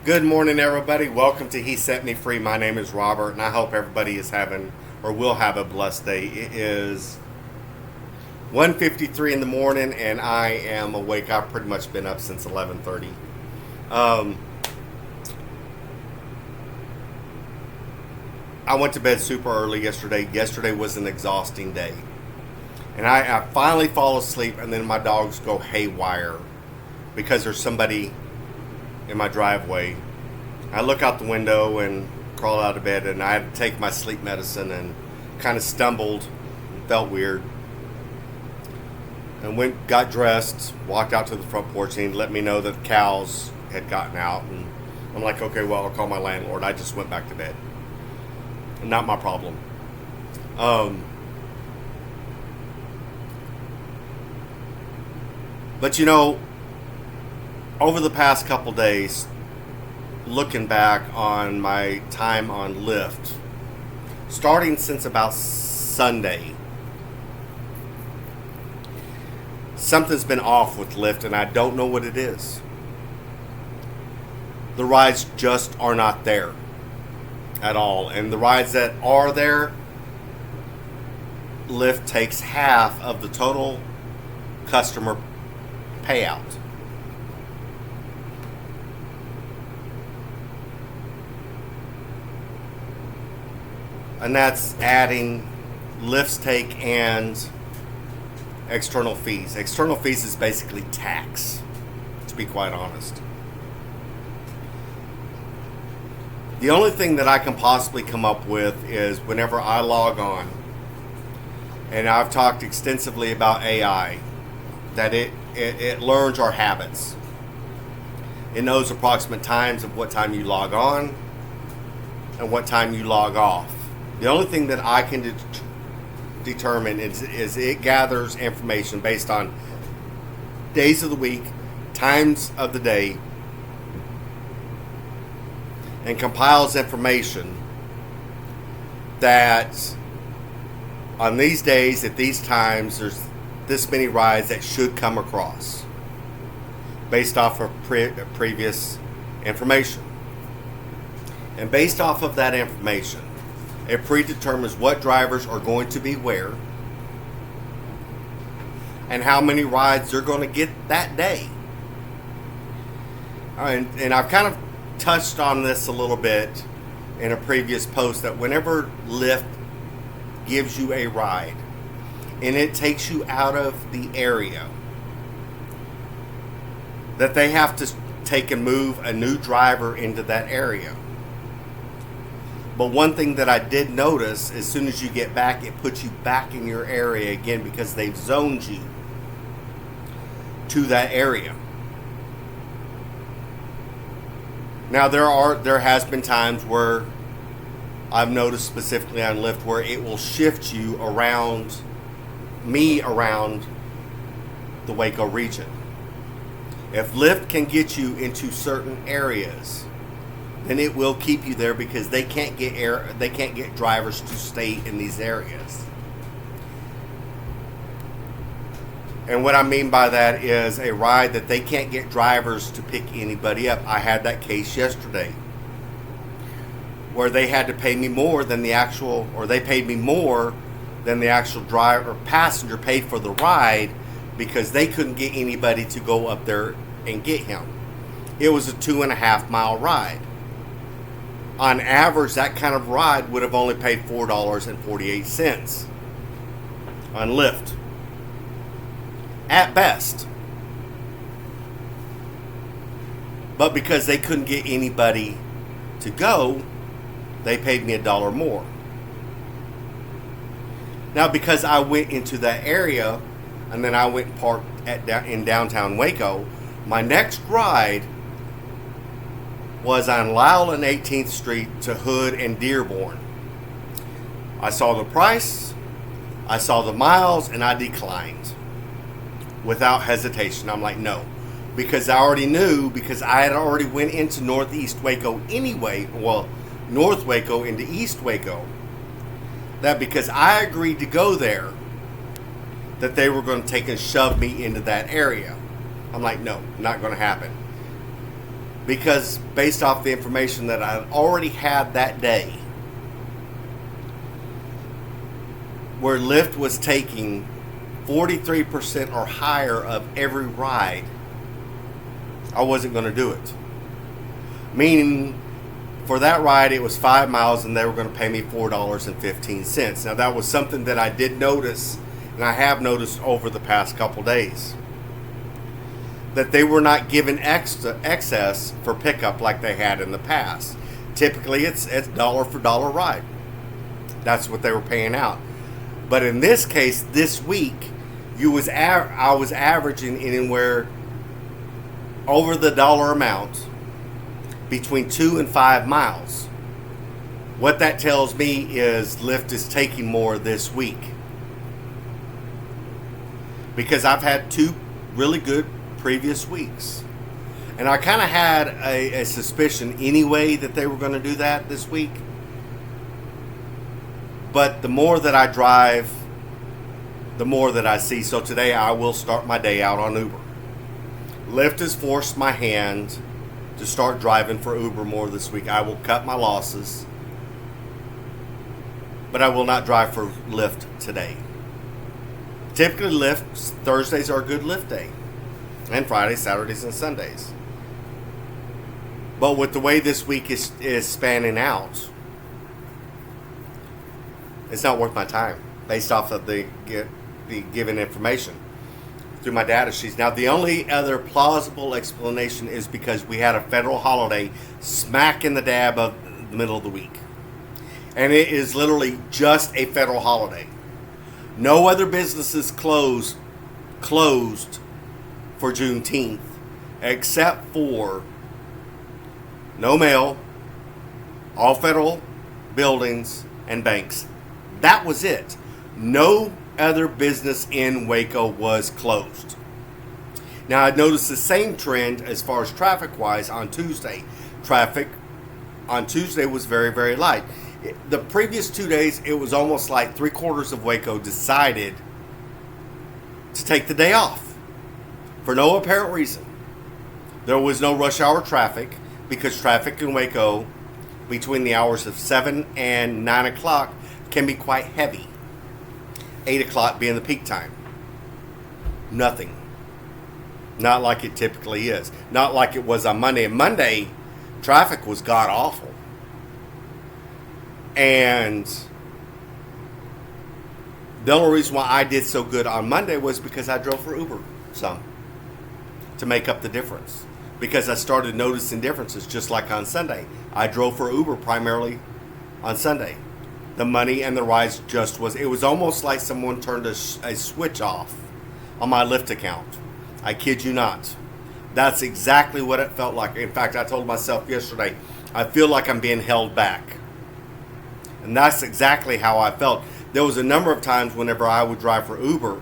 Good morning, everybody. Welcome to He Set Me Free. My name is Robert, and I hope everybody is having or will have a blessed day. It is 1:53 in the morning, and I am awake. I've pretty much been up since 11:30. I went to bed super early yesterday. Yesterday was an exhausting day. And I finally fall asleep, and then my dogs go haywire because there's somebody in my driveway. I look out the window and crawl out of bed, and I had to take my sleep medicine and kind of stumbled and felt weird. And got dressed, walked out to the front porch, and he let me know that the cows had gotten out. And I'm like, okay, well, I'll call my landlord. I just went back to bed. Not my problem. But over the past couple days, looking back on my time on Lyft, starting since about Sunday, something's been off with Lyft, and I don't know what it is. The rides just are not there at all, and the rides that are there, Lyft takes half of the total customer payout. And that's adding Lyft's take and external fees. External fees is basically tax, to be quite honest. The only thing that I can possibly come up with is whenever I log on, and I've talked extensively about AI, that it learns our habits. It knows approximate times of what time you log on and what time you log off. The only thing that I can determine is it gathers information based on days of the week, times of the day, and compiles information that on these days, at these times, there's this many rides that should come across based off of previous information. And based off of that information, it predetermines what drivers are going to be where and how many rides they're going to get that day. And I've kind of touched on this a little bit in a previous post, that whenever Lyft gives you a ride and it takes you out of the area, that they have to take and move a new driver into that area. But one thing that I did notice, as soon as you get back, it puts you back in your area again because they've zoned you to that area. Now there has been times where I've noticed specifically on Lyft where it will shift you around the Waco region. If Lyft can get you into certain areas, then it will keep you there because they can't get drivers to stay in these areas. And what I mean by that is a ride that they can't get drivers to pick anybody up. I had that case yesterday where they had to pay me more than the actual, or they paid me more than the actual driver or passenger paid for the ride because they couldn't get anybody to go up there and get him. It was a 2.5 mile ride. On average, that kind of ride would have only paid $4.48 on Lyft, at best. But because they couldn't get anybody to go, they paid me $1 more. Now, because I went into that area and then I went and parked in downtown Waco, my next ride was on Lyle and 18th Street to Hood and Dearborn. I saw the price, I saw the miles, and I declined without hesitation. I'm like, no, because I already knew, because I had already went into Northeast Waco anyway, well, North Waco into East Waco, that because I agreed to go there, that they were going to take and shove me into that area. I'm like, no, not going to happen. because based off the information that I already had that day, where Lyft was taking 43% or higher of every ride, I wasn't going to do it. Meaning, for that ride, it was 5 miles and they were going to pay me $4.15. Now, that was something that I did notice, and I have noticed over the past couple days, that they were not given excess for pickup like they had in the past. Typically, it's dollar for dollar ride. That's what they were paying out. But in this case, this week, I was averaging anywhere over the dollar amount between 2 and 5 miles. What that tells me is Lyft is taking more this week. Because I've had 2 really good previous weeks. And I kind of had a suspicion anyway that they were going to do that this week. But the more that I drive, the more that I see. So today I will start my day out on Uber. Lyft has forced my hand to start driving for Uber more this week. I will cut my losses, but I will not drive for Lyft today. Typically, Thursdays are a good Lyft day, and Fridays, Saturdays, and Sundays. But with the way this week is spanning out, it's not worth my time based off of the given information through my data sheets. Now, the only other plausible explanation is because we had a federal holiday smack in the dab of the middle of the week. And it is literally just a federal holiday. No other businesses closed for Juneteenth except for no mail, all federal buildings, and banks. That was it. No other business in Waco was closed. Now, I noticed the same trend as far as traffic-wise on Tuesday. Traffic on Tuesday was very, very light. The previous 2 days, it was almost like 3/4 of Waco decided to take the day off for no apparent reason. There was no rush hour traffic because traffic in Waco between the hours of 7 and 9 o'clock can be quite heavy. 8 o'clock being the peak time. Nothing. Not like it typically is. Not like it was on Monday. And Monday, traffic was god awful. And the only reason why I did so good on Monday was because I drove for Uber some to make up the difference. Because I started noticing differences just like on Sunday. I drove for Uber primarily on Sunday. The money and the rides it was almost like someone turned a switch off on my Lyft account. I kid you not. That's exactly what it felt like. In fact, I told myself yesterday, I feel like I'm being held back. And that's exactly how I felt. There was a number of times whenever I would drive for Uber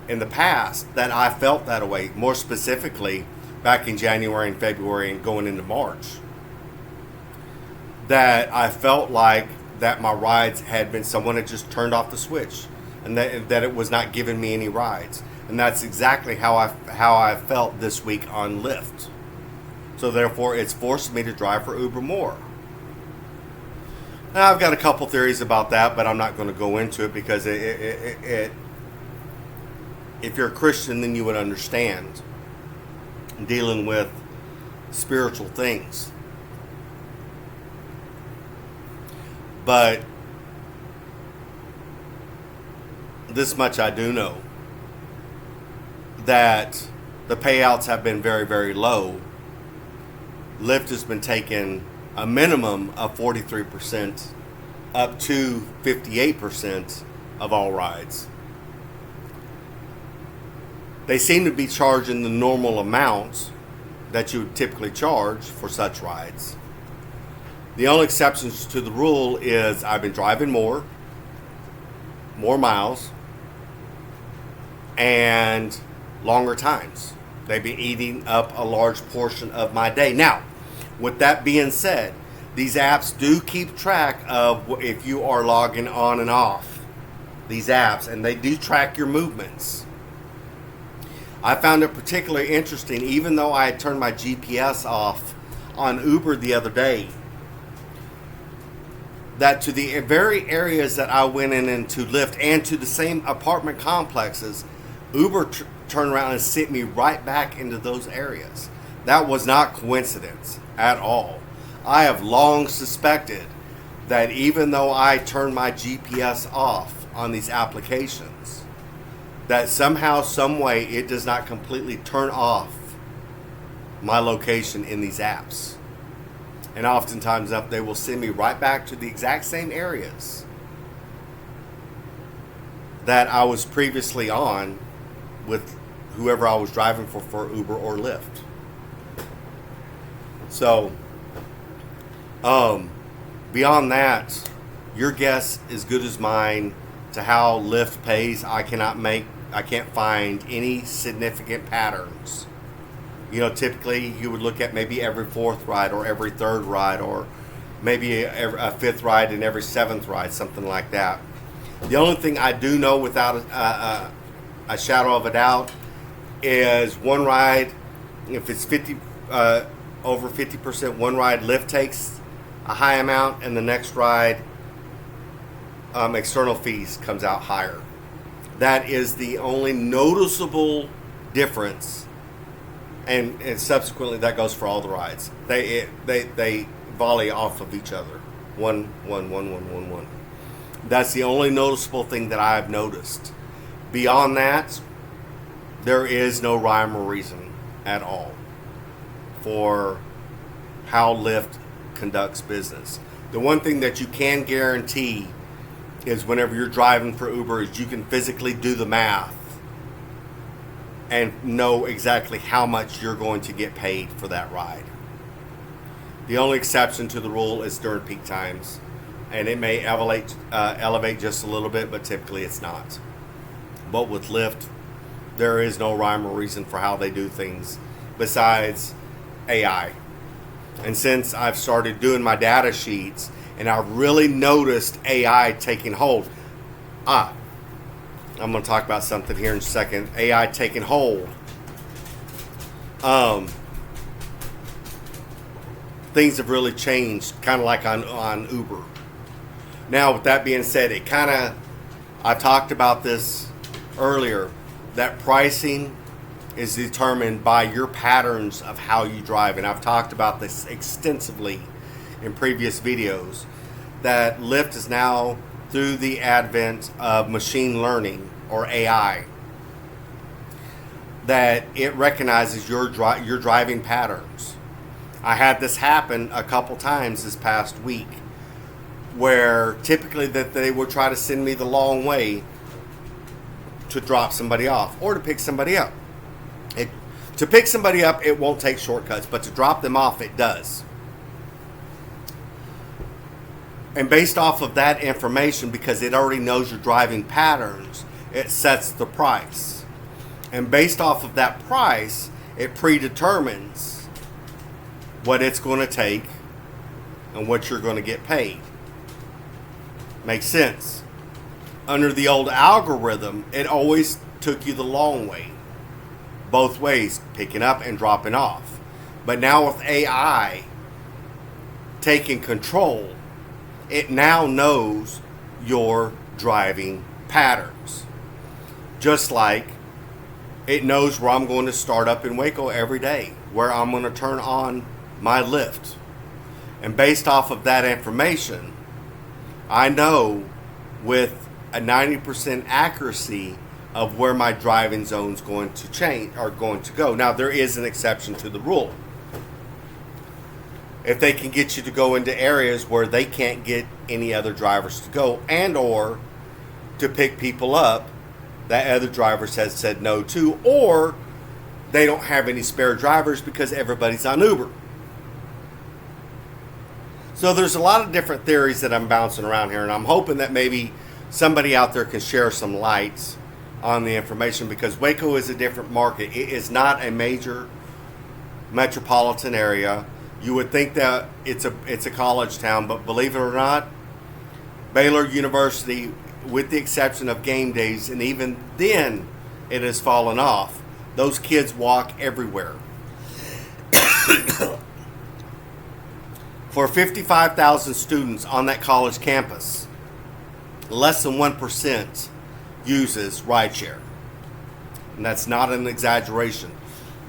in the past that I felt that way. More specifically, back in January and February and going into March. That I felt like that my rides had been, someone had just turned off the switch, and that it was not giving me any rides. And that's exactly how I felt this week on Lyft. So therefore, it's forced me to drive for Uber more. Now, I've got a couple theories about that, but I'm not going to go into it because if you're a Christian, then you would understand dealing with spiritual things. But this much I do know, that the payouts have been very, very low. Lyft has been taking a minimum of 43% up to 58% of all rides. They seem to be charging the normal amounts that you would typically charge for such rides. The only exceptions to the rule is I've been driving more miles, and longer times. They've been eating up a large portion of my day. Now, with that being said, these apps do keep track of if you are logging on and off these apps, and they do track your movements. I found it particularly interesting, even though I had turned my GPS off on Uber the other day that to the very areas that I went into Lyft and to the same apartment complexes, Uber turned around and sent me right back into those areas. That was not coincidence at all. I have long suspected that even though I turn my GPS off on these applications, that somehow, some way, it does not completely turn off my location in these apps. And oftentimes they will send me right back to the exact same areas that I was previously on with whoever I was driving for Uber or Lyft. So, beyond that, your guess is good as mine to how Lyft pays. I can't find any significant patterns. You know, typically you would look at maybe every fourth ride or every third ride or maybe a fifth ride and every seventh ride, something like that. The only thing I do know without a shadow of a doubt is one ride, if it's over 50%, one ride Lyft takes a high amount and the next ride external fees comes out higher. That is the only noticeable difference. And subsequently, that goes for all the rides. They volley off of each other. One. That's the only noticeable thing that I've noticed. Beyond that, there is no rhyme or reason at all for how Lyft conducts business. The one thing that you can guarantee is whenever you're driving for Uber is you can physically do the math and know exactly how much you're going to get paid for that ride. The only exception to the rule is during peak times, and it may elevate just a little bit, but typically it's not. But with Lyft, there is no rhyme or reason for how they do things besides AI. And since I've started doing my data sheets and I've really noticed AI taking hold, I'm going to talk about something here in a second. AI taking hold. Things have really changed, kind of like on Uber. Now, with that being said, I talked about this earlier, that pricing is determined by your patterns of how you drive. And I've talked about this extensively in previous videos, that Lyft is now, through the advent of machine learning or AI, that it recognizes your driving patterns. I had this happen a couple times this past week, where typically that they would try to send me the long way to drop somebody off or to pick somebody up. To pick somebody up, it won't take shortcuts, but to drop them off, it does. And based off of that information, because it already knows your driving patterns, it sets the price. And based off of that price, it predetermines what it's going to take and what you're going to get paid. Makes sense. Under the old algorithm, it always took you the long way. Both ways, picking up and dropping off. But now with AI taking control, it now knows your driving patterns. Just like it knows where I'm going to start up in Waco every day, where I'm going to turn on my Lyft. And based off of that information, I know with a 90% accuracy of where my driving zone's going to change or going to go. Now, there is an exception to the rule. If they can get you to go into areas where they can't get any other drivers to go, and or to pick people up that other drivers has said no to, or they don't have any spare drivers because everybody's on Uber. So there's a lot of different theories that I'm bouncing around here, and I'm hoping that maybe somebody out there can share some lights on the information, because Waco is a different market. It is not a major metropolitan area. You would think that it's a college town, but believe it or not, Baylor University, with the exception of game days, and even then it has fallen off. Those kids walk everywhere. For 55,000 students on that college campus, less than 1% uses rideshare. And that's not an exaggeration.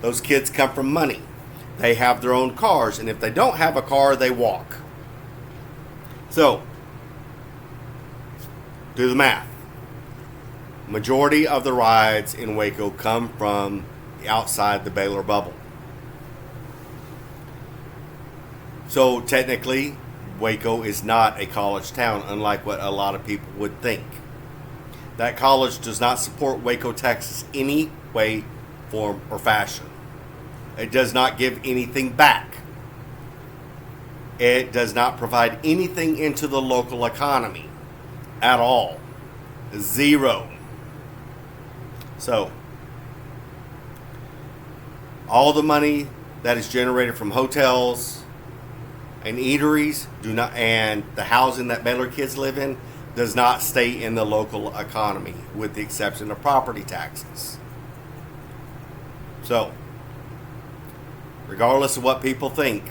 Those kids come from money. They have their own cars, and if they don't have a car, they walk. So, do the math. Majority of the rides in Waco come from outside the Baylor bubble. So technically, Waco is not a college town, unlike what a lot of people would think. That college does not support Waco, Texas any way, form, or fashion. It does not give anything back. It does not provide anything into the local economy at all. Zero. So, all the money that is generated from hotels and eateries and the housing that Baylor kids live in does not stay in the local economy, with the exception of property taxes. So, regardless of what people think,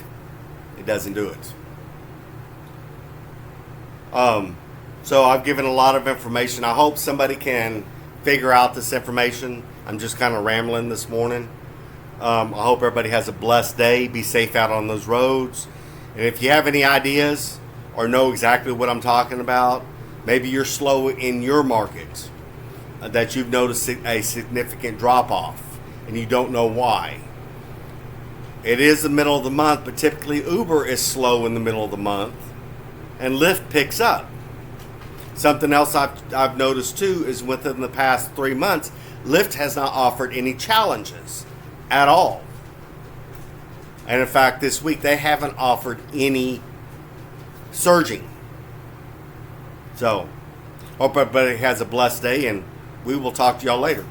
it doesn't do it. So I've given a lot of information. I hope somebody can figure out this information. I'm just kind of rambling this morning. I hope everybody has a blessed day. Be safe out on those roads. And if you have any ideas or know exactly what I'm talking about, maybe you're slow in your market, that you've noticed a significant drop off and you don't know why. It is the middle of the month, but typically Uber is slow in the middle of the month and Lyft picks up. Something else I've noticed too is within the past 3 months, Lyft has not offered any challenges at all. And in fact, this week they haven't offered any surging. So, hope everybody has a blessed day, and we will talk to y'all later.